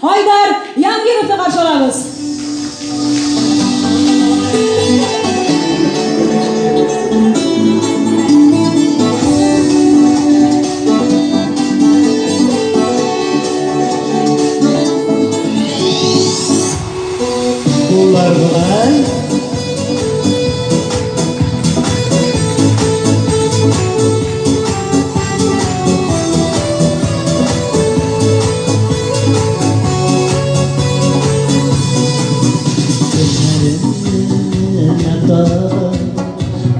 Haydar Yangirovni qarshi olamiz.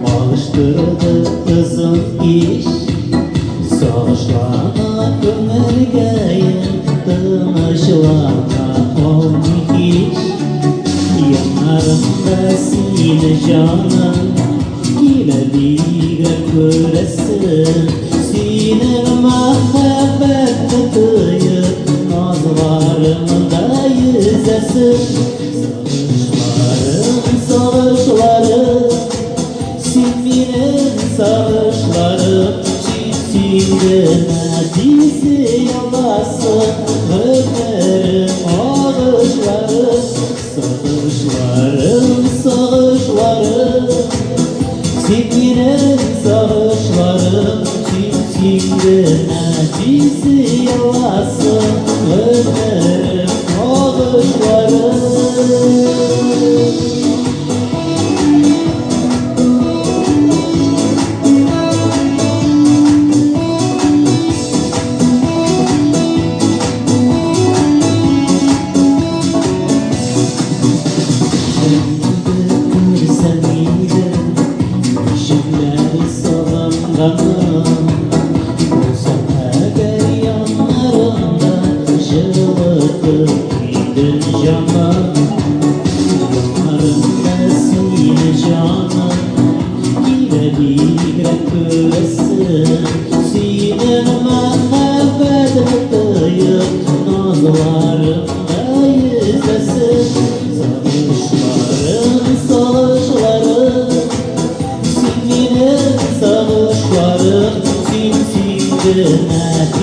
Bağıştırdı kızım iş, sağışlama ömürgeyim, dımışlama olmuş iş. Yanarımda seni canım, yine bir göresin. Senin muhabbetini duyup, nazlarımda yüzesin. Sağışlarım, Siminin sağışlarım, çiftliğine dizi yalasın. Ömerim ağışlarım, sağışlarım, Siminin sağışlarım, çiftliğine dizi yalasın. Ömerim ağışlarım.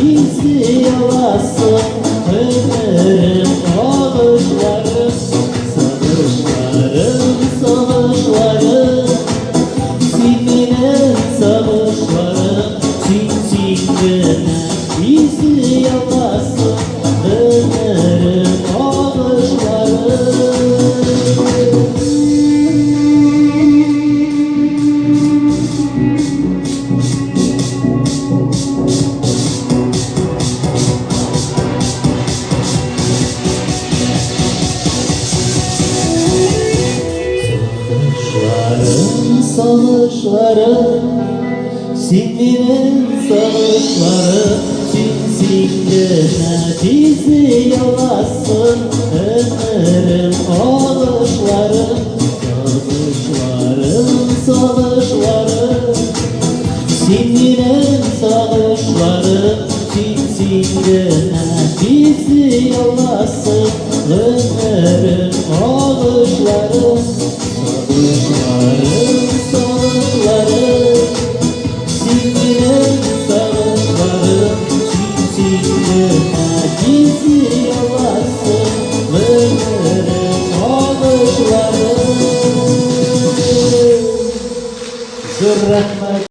Dizi yalasın, ömerim ağışlarım, sağışlarım, Siminin sağışlarım, çiftliğine dizi yalasın, ömerim ağışlarım. Sağışlarım, Siminin sağışlarım, çiftliğine dizi yalasın. Ömerim ağışlarım, sağışlarım, Siminin sağışlarım, çiftliğine dizi yalasın. Ömerim ağışlarım, sağışlarım, Siminin sağışlarım, çiftliğine dizi yalasın. Ömerim ağışlarım. Zürret